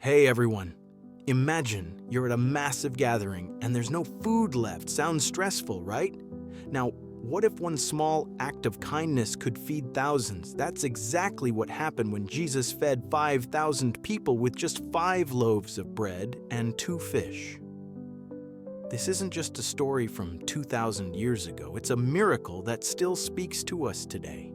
Hey everyone. Imagine you're at a massive gathering and there's no food left. Sounds stressful, right? Now, what if one small act of kindness could feed thousands? That's exactly what happened when Jesus fed 5,000 people with just 5 loaves of bread and 2 fish. This isn't just a story from 2,000 years ago. It's a miracle that still speaks to us today.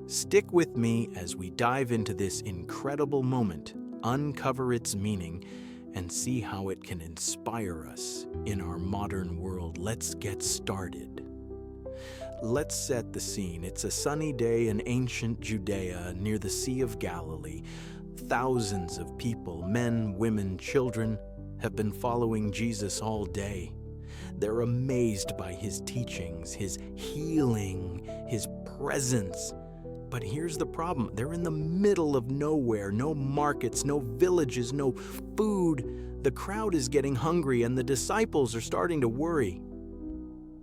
Stick with me as we dive into this incredible moment, uncover its meaning, and see how it can inspire us in our modern world. Let's get started. Let's set the scene. It's a sunny day in ancient Judea near the Sea of Galilee. Thousands of people, men, women, children, have been following Jesus all day. They're amazed by his teachings, his healing, his presence. But here's the problem. They're in the middle of nowhere, no markets, no villages, no food. The crowd is getting hungry and the disciples are starting to worry.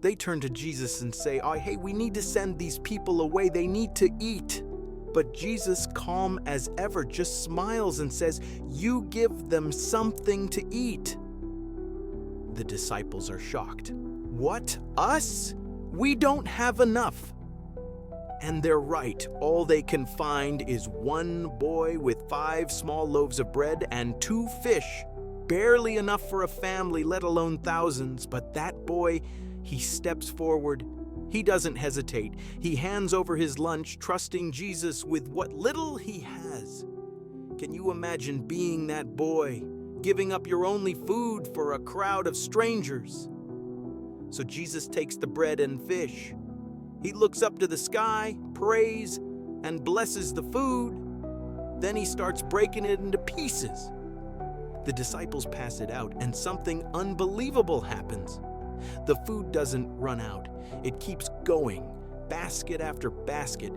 They turn to Jesus and say, hey, we need to send these people away. They need to eat. But Jesus, calm as ever, just smiles and says, you give them something to eat. The disciples are shocked. What? Us? We don't have enough. And they're right. All they can find is one boy with 5 small loaves of bread and 2 fish. Barely enough for a family, let alone thousands. But that boy, he steps forward. He doesn't hesitate. He hands over his lunch, trusting Jesus with what little he has. Can you imagine being that boy, giving up your only food for a crowd of strangers? So Jesus takes the bread and fish. He looks up to the sky, prays, and blesses the food. Then he starts breaking it into pieces. The disciples pass it out, and something unbelievable happens. The food doesn't run out. It keeps going, basket after basket.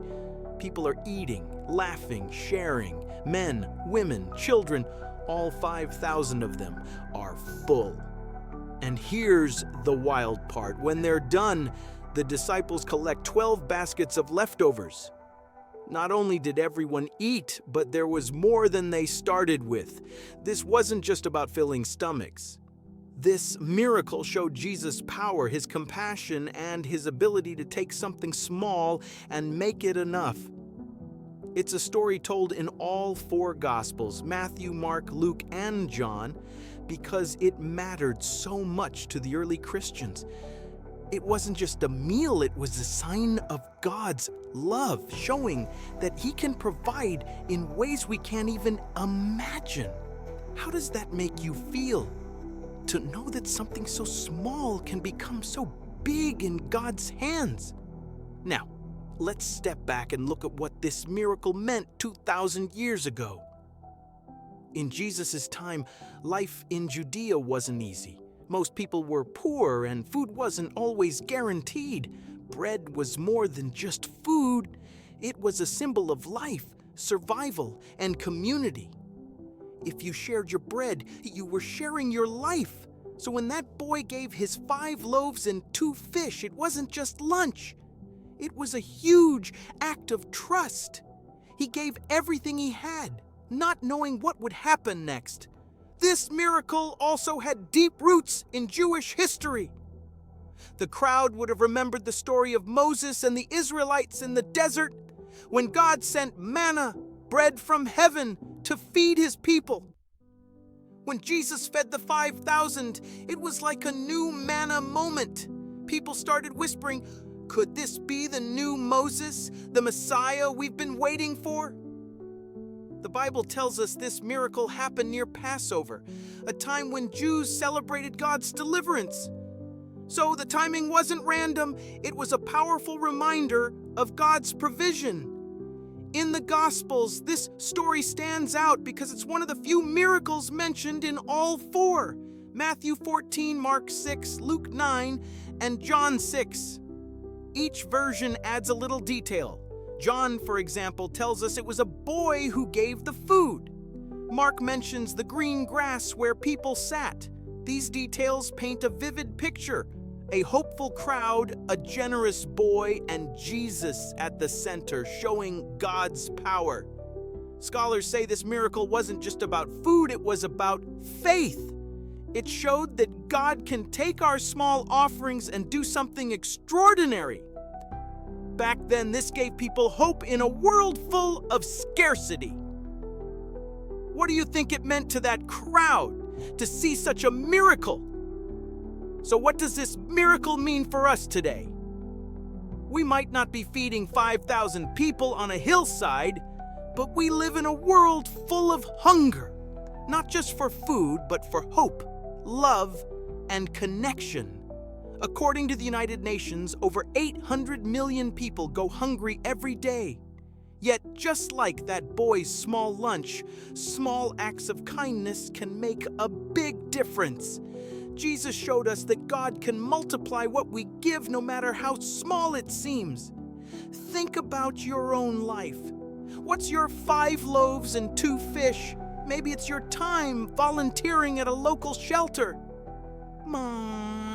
People are eating, laughing, sharing. Men, women, children, all 5,000 of them are full. And here's the wild part. When they're done, the disciples collect 12 baskets of leftovers. Not only did everyone eat, but there was more than they started with. This wasn't just about filling stomachs. This miracle showed Jesus' power, his compassion, and his ability to take something small and make it enough. It's a story told in all 4 Gospels, Matthew, Mark, Luke, and John, because it mattered so much to the early Christians. It wasn't just a meal, it was a sign of God's love, showing that he can provide in ways we can't even imagine. How does that make you feel? To know that something so small can become so big in God's hands. Now, let's step back and look at what this miracle meant 2,000 years ago. In Jesus' time, life in Judea wasn't easy. Most people were poor and food wasn't always guaranteed. Bread was more than just food. It was a symbol of life, survival, and community. If you shared your bread, you were sharing your life. So when that boy gave his 5 loaves and 2 fish, it wasn't just lunch. It was a huge act of trust. He gave everything he had, not knowing what would happen next. This miracle also had deep roots in Jewish history. The crowd would have remembered the story of Moses and the Israelites in the desert when God sent manna, bread from heaven, to feed his people. When Jesus fed the 5,000, it was like a new manna moment. People started whispering, could this be the new Moses, the Messiah we've been waiting for? The Bible tells us this miracle happened near Passover, a time when Jews celebrated God's deliverance. So the timing wasn't random, it was a powerful reminder of God's provision. In the Gospels, this story stands out because it's one of the few miracles mentioned in all 4: Matthew 14, Mark 6, Luke 9, and John 6. Each version adds a little detail. John, for example, tells us it was a boy who gave the food. Mark mentions the green grass where people sat. These details paint a vivid picture. A hopeful crowd, a generous boy, and Jesus at the center, showing God's power. Scholars say this miracle wasn't just about food, it was about faith. It showed that God can take our small offerings and do something extraordinary. Back then, this gave people hope in a world full of scarcity. What do you think it meant to that crowd to see such a miracle? So what does this miracle mean for us today? We might not be feeding 5,000 people on a hillside, but we live in a world full of hunger, not just for food, but for hope, love, and connection. According to the United Nations, over 800 million people go hungry every day. Yet, just like that boy's small lunch, small acts of kindness can make a big difference. Jesus showed us that God can multiply what we give no matter how small it seems. Think about your own life. What's your 5 loaves and 2 fish? Maybe it's your time volunteering at a local shelter. Mom.